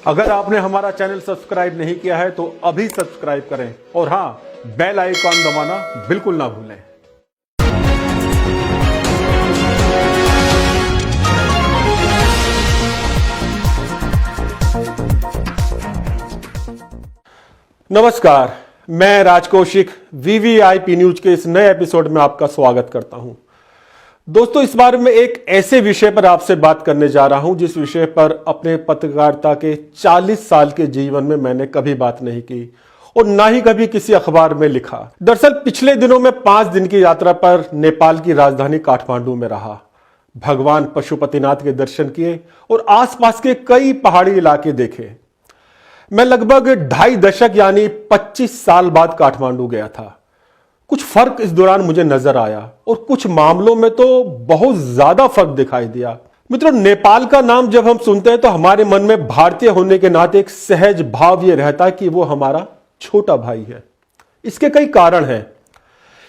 अगर आपने हमारा चैनल सब्सक्राइब नहीं किया है तो अभी सब्सक्राइब करें और हाँ, बेल आइकॉन दबाना बिल्कुल ना भूलें। नमस्कार, मैं राज कौशिक वीवीआईपी न्यूज के इस नए एपिसोड में आपका स्वागत करता हूं। दोस्तों, इस बार मैं एक ऐसे विषय पर आपसे बात करने जा रहा हूं जिस विषय पर अपने पत्रकारिता के 40 साल के जीवन में मैंने कभी बात नहीं की और ना ही कभी किसी अखबार में लिखा। दरअसल पिछले दिनों में 5 दिन की यात्रा पर नेपाल की राजधानी काठमांडू में रहा। भगवान पशुपतिनाथ के दर्शन किए और आसपास के कई पहाड़ी इलाके देखे। मैं लगभग 2.5 दशक यानी 25 साल बाद काठमांडू गया था। कुछ फर्क इस दौरान मुझे नजर आया और कुछ मामलों में तो बहुत ज्यादा फर्क दिखाई दिया। मित्रों, नेपाल का नाम जब हम सुनते हैं तो हमारे मन में भारतीय होने के नाते एक सहज भाव यह रहता है कि वो हमारा छोटा भाई है। इसके कई कारण हैं।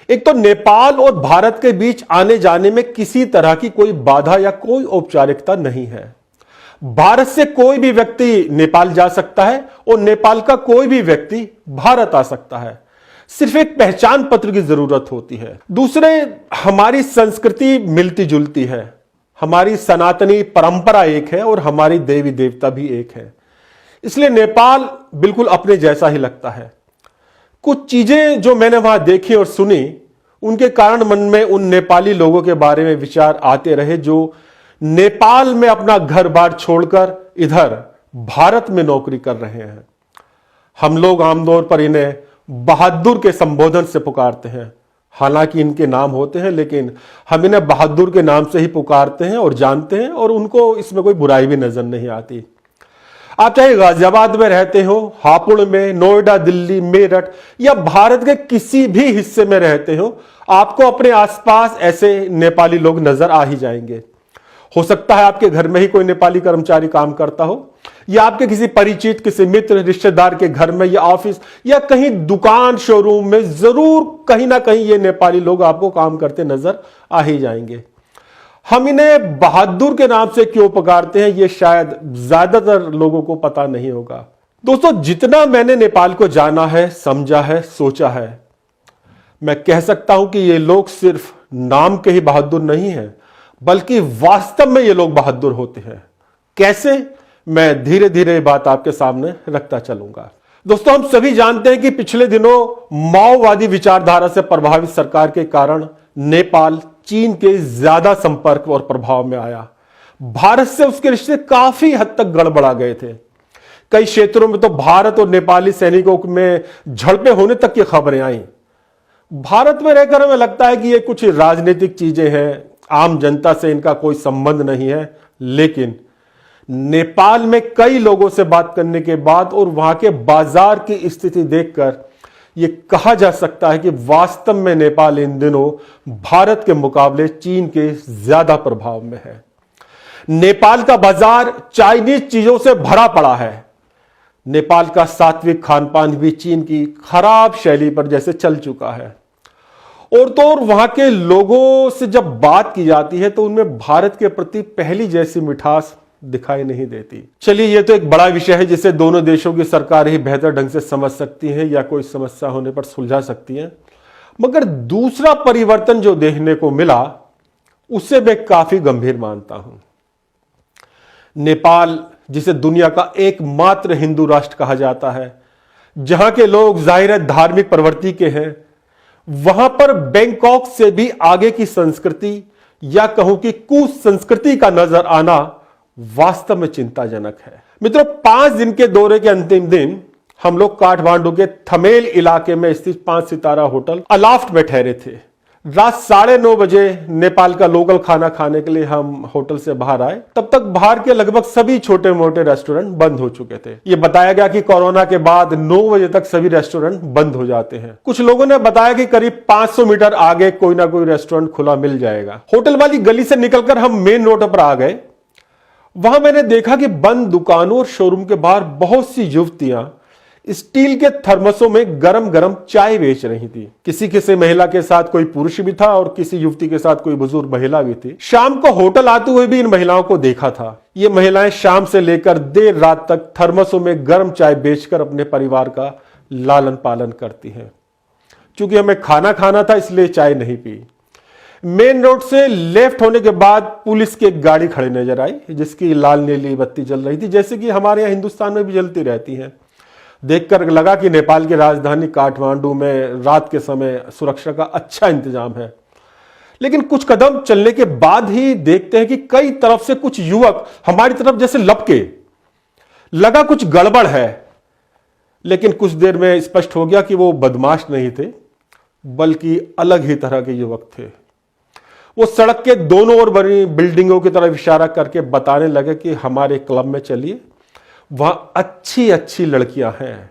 एक तो नेपाल और भारत के बीच आने जाने में किसी तरह की कोई बाधा या कोई औपचारिकता नहीं है। भारत से कोई भी व्यक्ति नेपाल जा सकता है और नेपाल का कोई भी व्यक्ति भारत आ सकता है। सिर्फ एक पहचान पत्र की जरूरत होती है। दूसरे, हमारी संस्कृति मिलती जुलती है। हमारी सनातनी परंपरा एक है और हमारी देवी देवता भी एक है। इसलिए नेपाल बिल्कुल अपने जैसा ही लगता है। कुछ चीजें जो मैंने वहां देखी और सुनी, उनके कारण मन में उन नेपाली लोगों के बारे में विचार आते रहे जो नेपाल में अपना घर बार छोड़कर इधर भारत में नौकरी कर रहे हैं। हम लोग आमतौर पर इन्हें बहादुर के संबोधन से पुकारते हैं। हालांकि इनके नाम होते हैं, लेकिन हम इन्हें बहादुर के नाम से ही पुकारते हैं और जानते हैं, और उनको इसमें कोई बुराई भी नजर नहीं आती। आप चाहे गाजियाबाद में रहते हो, हापुड़ में, नोएडा, दिल्ली, मेरठ या भारत के किसी भी हिस्से में रहते हो, आपको अपने आसपास ऐसे नेपाली लोग नजर आ ही जाएंगे। हो सकता है आपके घर में ही कोई नेपाली कर्मचारी काम करता हो, या आपके किसी परिचित, किसी मित्र, रिश्तेदार के घर में या ऑफिस या कहीं दुकान, शोरूम में जरूर कहीं ना कहीं ये नेपाली लोग आपको काम करते नजर आ ही जाएंगे। हम इन्हें बहादुर के नाम से क्यों पुकारते हैं, ये शायद ज्यादातर लोगों को पता नहीं होगा। दोस्तों, जितना मैंने नेपाल को जाना है, समझा है, सोचा है, मैं कह सकता हूं कि ये लोग सिर्फ नाम के ही बहादुर नहीं है, बल्कि वास्तव में ये लोग बहादुर होते हैं। कैसे, मैं धीरे धीरे बात आपके सामने रखता चलूंगा। दोस्तों, हम सभी जानते हैं कि पिछले दिनों माओवादी विचारधारा से प्रभावित सरकार के कारण नेपाल चीन के ज्यादा संपर्क और प्रभाव में आया। भारत से उसके रिश्ते काफी हद तक गड़बड़ा गए थे। कई क्षेत्रों में तो भारत और नेपाली सैनिकों में झड़पें होने तक की खबरें आई। भारत में रहकर हमें लगता है कि ये कुछ राजनीतिक चीजें हैं, आम जनता से इनका कोई संबंध नहीं है, लेकिन नेपाल में कई लोगों से बात करने के बाद और वहां के बाजार की स्थिति देखकर यह कहा जा सकता है कि वास्तव में नेपाल इन दिनों भारत के मुकाबले चीन के ज्यादा प्रभाव में है। नेपाल का बाजार चाइनीज चीजों से भरा पड़ा है। नेपाल का सात्विक खान पान भी चीन की खराब शैली पर जैसे चल चुका है। और तो और वहां के लोगों से जब बात की जाती है तो उनमें भारत के प्रति पहली जैसी मिठास दिखाई नहीं देती। चलिए, यह तो एक बड़ा विषय है जिसे दोनों देशों की सरकार ही बेहतर ढंग से समझ सकती है या कोई समस्या होने पर सुलझा सकती है। मगर दूसरा परिवर्तन जो देखने को मिला, उसे मैं काफी गंभीर मानता हूं। नेपाल, जिसे दुनिया का एकमात्र हिंदू राष्ट्र कहा जाता है, जहां के लोग जाहिर है धार्मिक प्रवृत्ति के हैं, वहां पर बैंकॉक से भी आगे की संस्कृति या कहूं कि कुसंस्कृति का नजर आना वास्तव में चिंताजनक है। मित्रों, 5 दिन के दौरे के अंतिम दिन हम लोग काठमांडू के थमेल इलाके में स्थित 5 सितारा होटल अलाफ्ट में ठहरे थे। रात 9:30 बजे नेपाल का लोकल खाना खाने के लिए हम होटल से बाहर आए। तब तक बाहर के लगभग सभी छोटे मोटे रेस्टोरेंट बंद हो चुके थे। ये बताया गया कि कोरोना के बाद 9 बजे तक सभी रेस्टोरेंट बंद हो जाते हैं। कुछ लोगों ने बताया कि करीब 500 मीटर आगे कोई ना कोई रेस्टोरेंट खुला मिल जाएगा। होटल वाली गली से निकलकर हम मेन रोड पर आ गए। वहां मैंने देखा कि बंद दुकानों और शोरूम के बाहर बहुत सी युवतियां स्टील के थर्मसों में गरम गरम चाय बेच रही थी। किसी महिला के साथ कोई पुरुष भी था और किसी युवती के साथ कोई बुजुर्ग महिला भी थी। शाम को होटल आते हुए भी इन महिलाओं को देखा था। ये महिलाएं शाम से लेकर देर रात तक थर्मसों में गर्म चाय बेचकर अपने परिवार का लालन पालन करती हैं। चूंकि हमें खाना था इसलिए चाय नहीं पी। मेन रोड से लेफ्ट होने के बाद पुलिस की एक गाड़ी खड़ी नजर आई जिसकी लाल नीली बत्ती जल रही थी, जैसे कि हमारे यहाँ हिंदुस्तान में भी जलती रहती हैं। देखकर लगा कि नेपाल की राजधानी काठमांडू में रात के समय सुरक्षा का अच्छा इंतजाम है। लेकिन कुछ कदम चलने के बाद ही देखते हैं कि कई तरफ से कुछ युवक हमारी तरफ जैसे लपके। लगा कुछ गड़बड़ है, लेकिन कुछ देर में स्पष्ट हो गया कि वो बदमाश नहीं थे बल्कि अलग ही तरह के युवक थे। वो सड़क के दोनों ओर बनी बिल्डिंगों की तरफ इशारा करके बताने लगे कि हमारे क्लब में चलिए, वहां अच्छी अच्छी लड़कियां हैं।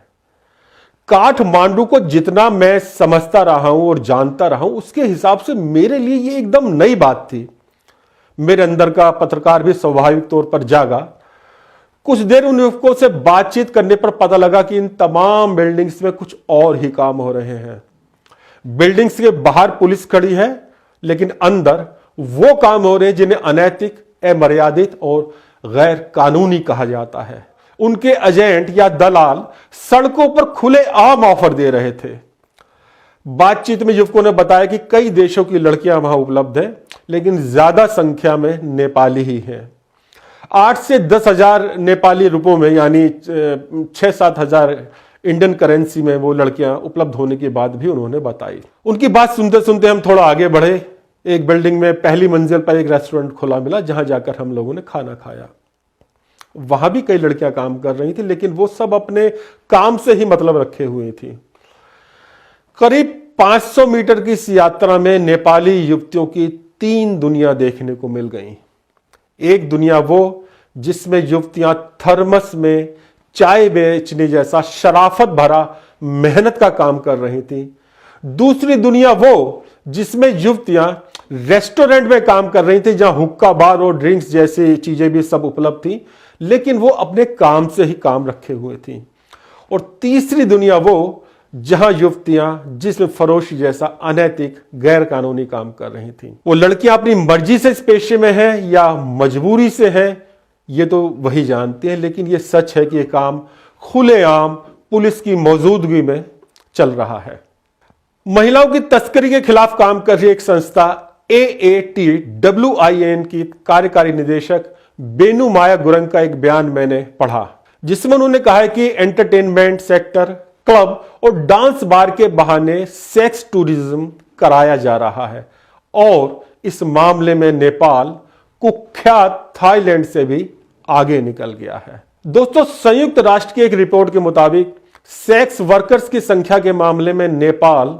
काठमांडू को जितना मैं समझता रहा हूं और जानता रहा हूं उसके हिसाब से मेरे लिए ये एकदम नई बात थी। मेरे अंदर का पत्रकार भी स्वाभाविक तौर पर जागा। कुछ देर उन युवकों से बातचीत करने पर पता लगा कि इन तमाम बिल्डिंग्स में कुछ और ही काम हो रहे हैं। बिल्डिंग्स के बाहर पुलिस खड़ी है, लेकिन अंदर वो काम हो रहे हैं जिन्हें अनैतिक, अमर्यादित और गैर कानूनी कहा जाता है। उनके एजेंट या दलाल सड़कों पर खुले आम ऑफर दे रहे थे। बातचीत में युवकों ने बताया कि कई देशों की लड़कियां वहां उपलब्ध हैं, लेकिन ज्यादा संख्या में नेपाली ही हैं। 8 से 10 हजार नेपाली रुपयों में यानी 6-7 हजार इंडियन करेंसी में वो लड़कियां उपलब्ध होने की बात भी उन्होंने बताई। उनकी बात सुनते सुनते हम थोड़ा आगे बढ़े। एक बिल्डिंग में पहली मंजिल पर एक रेस्टोरेंट खुला मिला जहां जाकर हम लोगों ने खाना खाया। वहां भी कई लड़कियां काम कर रही थी, लेकिन वो सब अपने काम से ही मतलब रखे हुए थी। करीब 500 मीटर की इस यात्रा में नेपाली युवतियों की 3 दुनिया देखने को मिल गई। एक दुनिया वो जिसमें युवतियां थर्मस में चाय बेचने जैसा शराफत भरा मेहनत का काम कर रही थी। दूसरी दुनिया वो जिसमें युवतियां रेस्टोरेंट में काम कर रही थी, जहां हुक्का बार और ड्रिंक्स जैसी चीजें भी सब उपलब्ध थी, लेकिन वो अपने काम से ही काम रखे हुए थी। और तीसरी दुनिया वो जहां युवतियां जिसमें फरोशी जैसा अनैतिक, गैर कानूनी काम कर रही थी। वो लड़कियां अपनी मर्जी से इस पेशे में हैं या मजबूरी से हैं, ये तो वही जानते हैं, लेकिन ये सच है कि ये काम खुलेआम पुलिस की मौजूदगी में चल रहा है। महिलाओं की तस्करी के खिलाफ काम कर रही एक संस्था AATWIN की कार्यकारी निदेशक बेनू माया गुरंग का एक बयान मैंने पढ़ा, जिसमें उन्होंने कहा है कि एंटरटेनमेंट सेक्टर, क्लब और डांस बार के बहाने सेक्स टूरिज्म कराया जा रहा है और इस मामले में नेपाल कुख्यात थाईलैंड से भी आगे निकल गया है। दोस्तों, संयुक्त राष्ट्र की एक रिपोर्ट के मुताबिक सेक्स वर्कर्स की संख्या के मामले में नेपाल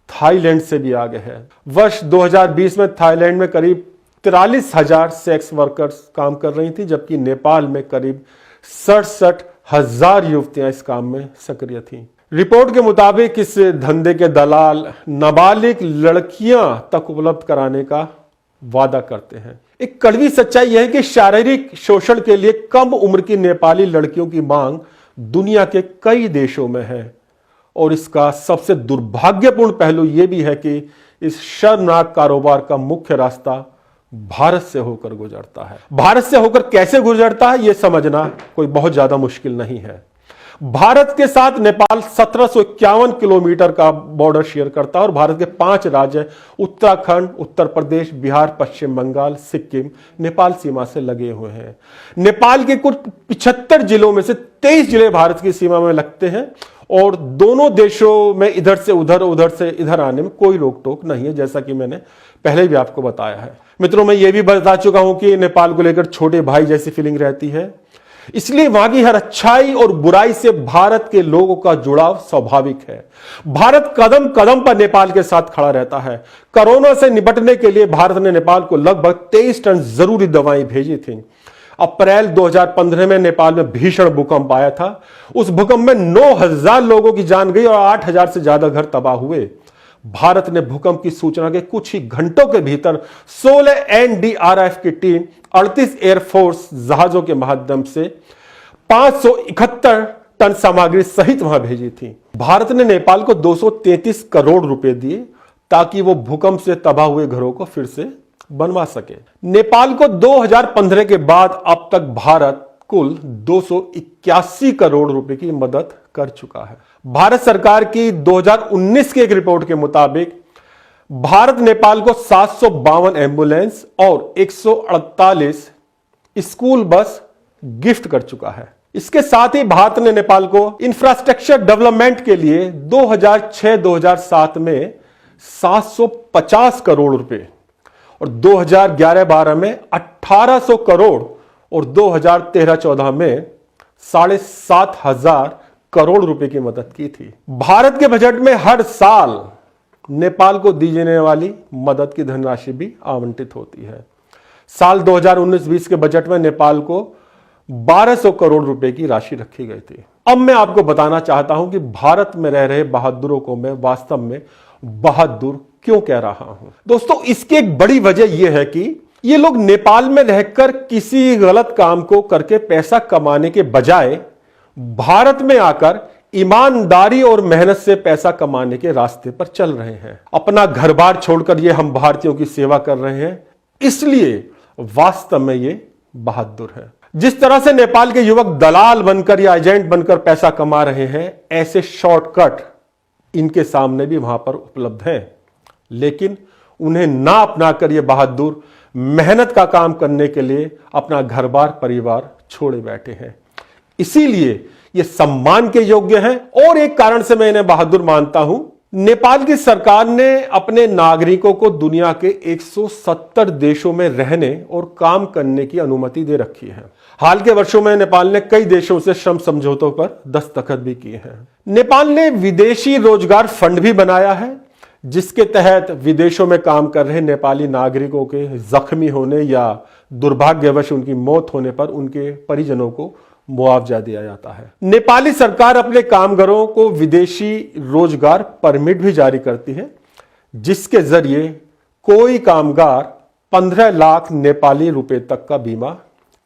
थाईलैंड से भी आगे है। वर्ष 2020 में थाईलैंड में करीब 43,000 सेक्स वर्कर्स काम कर रही थी, जबकि नेपाल में करीब 67,000 युवतियां इस काम में सक्रिय थीं। रिपोर्ट के मुताबिक इस धंधे के दलाल नाबालिग लड़कियां तक उपलब्ध कराने का वादा करते हैं। एक कड़वी सच्चाई यह है कि शारीरिक शोषण के लिए कम उम्र की नेपाली लड़कियों की मांग दुनिया के कई देशों में है और इसका सबसे दुर्भाग्यपूर्ण पहलू यह भी है कि इस शर्मनाक कारोबार का मुख्य रास्ता भारत से होकर गुजरता है। भारत से होकर कैसे गुजरता है यह समझना कोई बहुत ज्यादा मुश्किल नहीं है। भारत के साथ नेपाल 1751 किलोमीटर का बॉर्डर शेयर करता है और भारत के 5 राज्य उत्तराखंड, उत्तर प्रदेश, बिहार, पश्चिम बंगाल, सिक्किम नेपाल सीमा से लगे हुए हैं। नेपाल के कुल 75 जिलों में से 23 जिले भारत की सीमा में लगते हैं और दोनों देशों में इधर से इधर आने में कोई रोक टोक नहीं है, जैसा कि मैंने पहले भी आपको बताया है। मित्रों, मैं ये भी बता चुका हूं कि नेपाल को लेकर छोटे भाई जैसी फीलिंग रहती है, इसलिए वहां की हर अच्छाई और बुराई से भारत के लोगों का जुड़ाव स्वाभाविक है। भारत कदम कदम पर नेपाल के साथ खड़ा रहता है। कोरोना से निपटने के लिए भारत ने नेपाल को लगभग 23 टन जरूरी दवाएं भेजी थी। अप्रैल 2015 में नेपाल में भीषण भूकंप आया था। उस भूकंप में 9,000 लोगों की जान गई और 8,000 से ज्यादा घर तबाह हुए। भारत ने भूकंप की सूचना के कुछ ही घंटों के भीतर 16 NDRF की टीम, 38 एयरफोर्स जहाजों के माध्यम से 571 टन सामग्री सहित वहां भेजी थी। भारत ने नेपाल को 233 करोड़ रुपए दिए ताकि वो भूकंप से तबाह हुए घरों को फिर से बनवा सके। नेपाल को 2015 के बाद अब तक भारत कुल 281 करोड़ रुपए की मदद कर चुका है। भारत सरकार की 2019 की एक रिपोर्ट के मुताबिक भारत नेपाल को 752 एम्बुलेंस और 148 स्कूल बस गिफ्ट कर चुका है। इसके साथ ही भारत ने नेपाल को इंफ्रास्ट्रक्चर डेवलपमेंट के लिए 2006-2007 में 750 करोड़ रुपए और 2011-12 में 1800 करोड़ और 2013-14 में 7,500 करोड़ रुपए की मदद की थी। भारत के बजट में हर साल नेपाल को दी जाने वाली मदद की धनराशि भी आवंटित होती है। साल 2019-20 के बजट में नेपाल को 1200 करोड़ रुपए की राशि रखी गई थी। अब मैं आपको बताना चाहता हूं कि भारत में रह रहे बहादुरों को मैं वास्तव में बहादुर क्यों कह रहा हूं। दोस्तों, इसकी एक बड़ी वजह यह है कि ये लोग नेपाल में रहकर किसी गलत काम को करके पैसा कमाने के बजाय भारत में आकर ईमानदारी और मेहनत से पैसा कमाने के रास्ते पर चल रहे हैं। अपना घर बार छोड़कर ये हम भारतीयों की सेवा कर रहे हैं, इसलिए वास्तव में ये बहादुर है। जिस तरह से नेपाल के युवक दलाल बनकर या एजेंट बनकर पैसा कमा रहे हैं, ऐसे शॉर्टकट इनके सामने भी वहां पर उपलब्ध है, लेकिन उन्हें ना अपनाकर ये बहादुर मेहनत का काम करने के लिए अपना घर बार परिवार छोड़े बैठे हैं। इसीलिए ये सम्मान के योग्य हैं। और एक कारण से मैं इन्हें बहादुर मानता हूं, नेपाल की सरकार ने अपने नागरिकों को दुनिया के 170 देशों में रहने और काम करने की अनुमति दे रखी है। हाल के वर्षों में नेपाल ने कई देशों से श्रम समझौतों पर दस्तखत भी किए हैं। नेपाल ने विदेशी रोजगार फंड भी बनाया है, जिसके तहत विदेशों में काम कर रहे नेपाली नागरिकों के जख्मी होने या दुर्भाग्यवश उनकी मौत होने पर उनके परिजनों को मुआवजा दिया जाता है। नेपाली सरकार अपने कामगारों को विदेशी रोजगार परमिट भी जारी करती है, जिसके जरिए कोई कामगार 15 लाख नेपाली रुपए तक का बीमा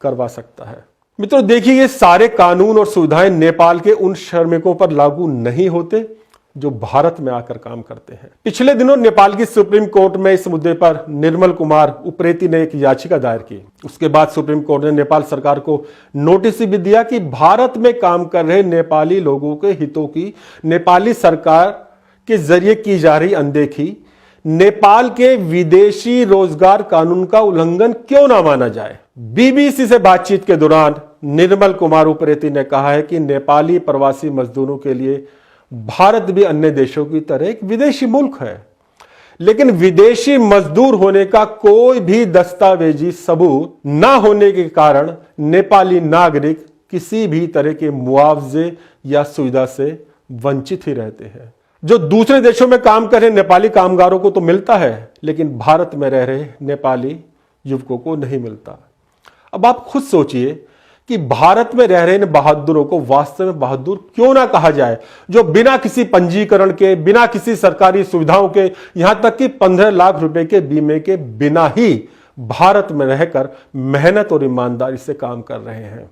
करवा सकता है। मित्रों, देखिए, ये सारे कानून और सुविधाएं नेपाल के उन श्रमिकों पर लागू नहीं होते जो भारत में आकर काम करते हैं। पिछले दिनों नेपाल की सुप्रीम कोर्ट में इस मुद्दे पर निर्मल कुमार उप्रेती ने एक याचिका दायर की। उसके बाद सुप्रीम कोर्ट ने नेपाल सरकार को नोटिस भी दिया कि भारत में काम कर रहे नेपाली लोगों के हितों की नेपाली सरकार के जरिए की जा रही अनदेखी नेपाल के विदेशी रोजगार कानून का उल्लंघन क्यों ना माना जाए। बीबीसी से बातचीत के दौरान निर्मल कुमार उप्रेती ने कहा है कि नेपाली प्रवासी मजदूरों के लिए भारत भी अन्य देशों की तरह एक विदेशी मुल्क है, लेकिन विदेशी मजदूर होने का कोई भी दस्तावेजी सबूत ना होने के कारण नेपाली नागरिक किसी भी तरह के मुआवजे या सुविधा से वंचित ही रहते हैं। जो दूसरे देशों में काम कर रहे नेपाली कामगारों को तो मिलता है, लेकिन भारत में रह रहे नेपाली युवकों को नहीं मिलता। अब आप खुद सोचिए कि भारत में रह रहे इन बहादुरों को वास्तव में बहादुर क्यों ना कहा जाए, जो बिना किसी पंजीकरण के, बिना किसी सरकारी सुविधाओं के, यहां तक कि 15 लाख रुपए के बीमे के बिना ही भारत में रहकर मेहनत और ईमानदारी से काम कर रहे हैं।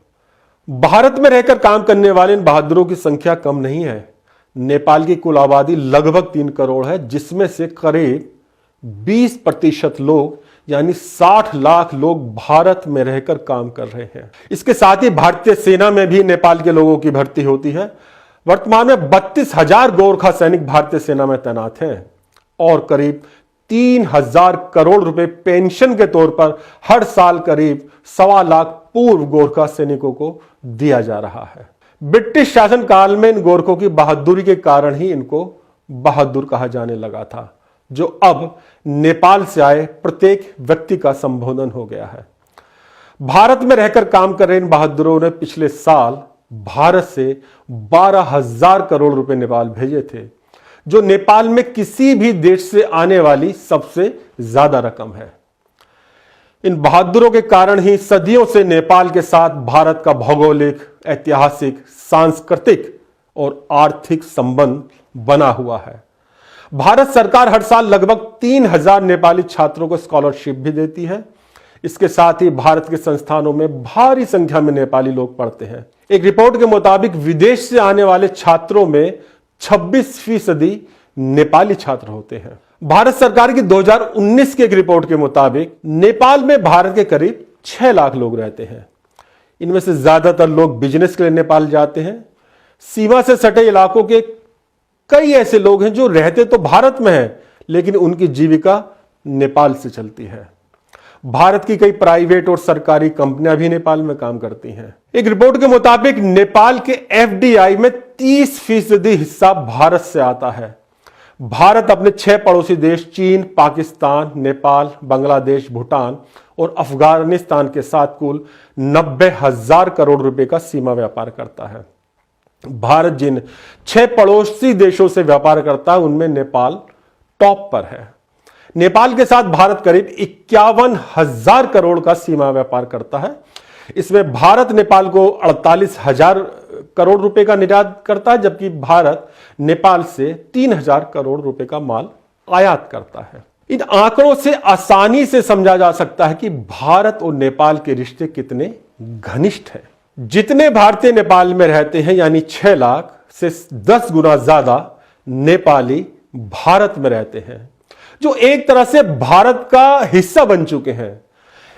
भारत में रहकर काम करने वाले इन बहादुरों की संख्या कम नहीं है। नेपाल की कुल आबादी लगभग 3 करोड़ है, जिसमें से करीब 20% लोग यानी 60 लाख लोग भारत में रहकर काम कर रहे हैं। इसके साथ ही भारतीय सेना में भी नेपाल के लोगों की भर्ती होती है। वर्तमान में 32,000 गोरखा सैनिक भारतीय सेना में तैनात हैं और करीब 3,000 करोड़ रुपए पेंशन के तौर पर हर साल करीब 1.25 लाख पूर्व गोरखा सैनिकों को दिया जा रहा है। ब्रिटिश शासन काल में इन गोरखों की बहादुरी के कारण ही इनको बहादुर कहा जाने लगा था, जो अब नेपाल से आए प्रत्येक व्यक्ति का संबोधन हो गया है। भारत में रहकर काम कर रहे इन बहादुरों ने पिछले साल भारत से 12,000 करोड़ रुपए नेपाल भेजे थे, जो नेपाल में किसी भी देश से आने वाली सबसे ज्यादा रकम है। इन बहादुरों के कारण ही सदियों से नेपाल के साथ भारत का भौगोलिक, ऐतिहासिक, सांस्कृतिक और आर्थिक संबंध बना हुआ है। भारत सरकार हर साल लगभग 3,000 नेपाली छात्रों को स्कॉलरशिप भी देती है। इसके साथ ही भारत के संस्थानों में भारी संख्या में नेपाली लोग पढ़ते हैं। एक रिपोर्ट के मुताबिक विदेश से आने वाले छात्रों में 26% नेपाली छात्र होते हैं। भारत सरकार की 2019 की एक रिपोर्ट के मुताबिक नेपाल में भारत के करीब 6 लाख लोग रहते हैं। इनमें से ज्यादातर लोग बिजनेस के लिए नेपाल जाते हैं। सीमा से सटे इलाकों के कई ऐसे लोग हैं जो रहते तो भारत में हैं, लेकिन उनकी जीविका नेपाल से चलती है। भारत की कई प्राइवेट और सरकारी कंपनियां भी नेपाल में काम करती हैं। एक रिपोर्ट के मुताबिक नेपाल के एफडीआई में 30% हिस्सा भारत से आता है। भारत अपने 6 पड़ोसी देश चीन, पाकिस्तान, नेपाल, बांग्लादेश, भूटान और अफगानिस्तान के साथ कुल 90,000 करोड़ रुपए का सीमा व्यापार करता है। भारत जिन 6 पड़ोसी देशों से व्यापार करता है उनमें नेपाल टॉप पर है। नेपाल के साथ भारत करीब 51,000 करोड़ का सीमा व्यापार करता है। इसमें भारत नेपाल को 48,000 करोड़ रुपए का निर्यात करता है, जबकि भारत नेपाल से 3,000 करोड़ रुपए का माल आयात करता है। इन आंकड़ों से आसानी से समझा जा सकता है कि भारत और नेपाल के रिश्ते कितने घनिष्ठ हैं। जितने भारतीय नेपाल में रहते हैं, यानी 6 लाख से 10 गुना ज्यादा नेपाली भारत में रहते हैं, जो एक तरह से भारत का हिस्सा बन चुके हैं।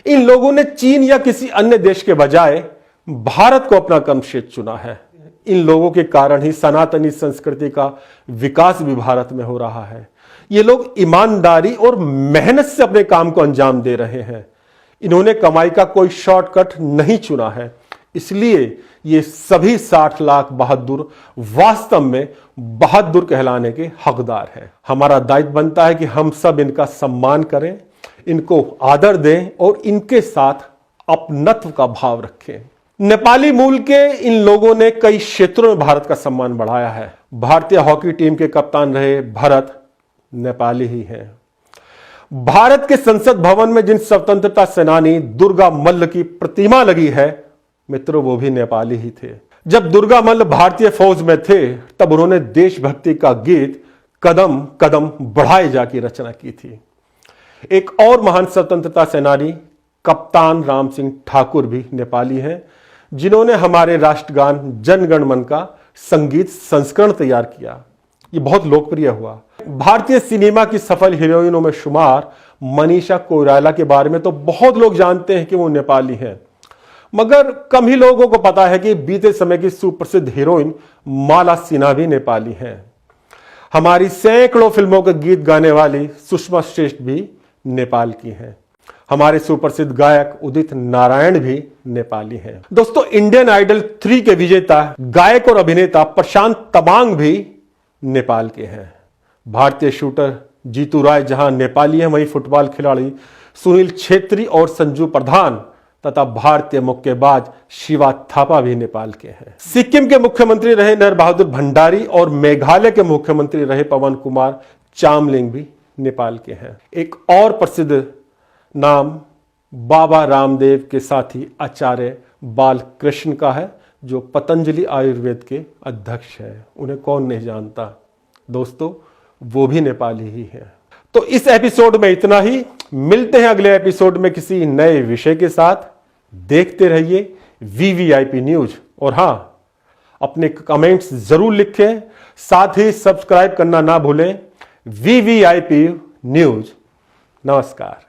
इन लोगों ने चीन या किसी अन्य देश के बजाय भारत को अपना कर्म क्षेत्र चुना है। इन लोगों के कारण ही सनातनी संस्कृति का विकास भी भारत में हो रहा है। ये लोग ईमानदारी और मेहनत से अपने काम को अंजाम दे रहे हैं। इन्होंने कमाई का कोई शॉर्टकट नहीं चुना है। इसलिए ये सभी 60 लाख बहादुर वास्तव में बहादुर कहलाने के हकदार हैं। हमारा दायित्व बनता है कि हम सब इनका सम्मान करें, इनको आदर दें और इनके साथ अपनत्व का भाव रखें। नेपाली मूल के इन लोगों ने कई क्षेत्रों में भारत का सम्मान बढ़ाया है। भारतीय हॉकी टीम के कप्तान रहे भरत नेपाली ही हैं। भारत के संसद भवन में जिन स्वतंत्रता सेनानी दुर्गा मल्ल की प्रतिमा लगी है, मित्रों, वो भी नेपाली ही थे। जब दुर्गा मल्ल भारतीय फौज में थे, तब उन्होंने देशभक्ति का गीत कदम कदम बढ़ाए जा की रचना की थी। एक और महान स्वतंत्रता सेनानी कप्तान राम सिंह ठाकुर भी नेपाली हैं, जिन्होंने हमारे राष्ट्रगान जन गण मन का संगीत संस्करण तैयार किया। ये बहुत लोकप्रिय हुआ। भारतीय सिनेमा की सफल हीरोइनों में शुमार मनीषा कोइराला के बारे में तो बहुत लोग जानते हैं कि वो नेपाली हैं, मगर कम ही लोगों को पता है कि बीते समय की सुप्रसिद्ध हीरोइन माला सिन्हा भी नेपाली हैं। हमारी सैकड़ों फिल्मों के गीत गाने वाली सुषमा श्रेष्ठ भी नेपाल की हैं। हमारे सुप्रसिद्ध गायक उदित नारायण भी नेपाली हैं। दोस्तों, इंडियन आइडल 3 के विजेता गायक और अभिनेता प्रशांत तमांग भी नेपाल के हैं। भारतीय शूटर जीतू राय जहां नेपाली हैं, वहीं फुटबॉल खिलाड़ी सुनील छेत्री और संजू प्रधान तथा भारतीय मुक्केबाज शिवा थापा भी नेपाल के हैं। सिक्किम के मुख्यमंत्री रहे नर बहादुर भंडारी और मेघालय के मुख्यमंत्री रहे पवन कुमार चामलिंग भी नेपाल के हैं। एक और प्रसिद्ध नाम बाबा रामदेव के साथी आचार्य बालकृष्ण का है, जो पतंजलि आयुर्वेद के अध्यक्ष है। उन्हें कौन नहीं जानता। दोस्तों, वो भी नेपाली ही हैं। तो इस एपिसोड में इतना ही। मिलते हैं अगले एपिसोड में किसी नए विषय के साथ। देखते रहिए VVIP न्यूज, और हां, अपने कमेंट्स जरूर लिखें, साथ ही सब्सक्राइब करना ना भूलें। VVIP news. नमस्कार।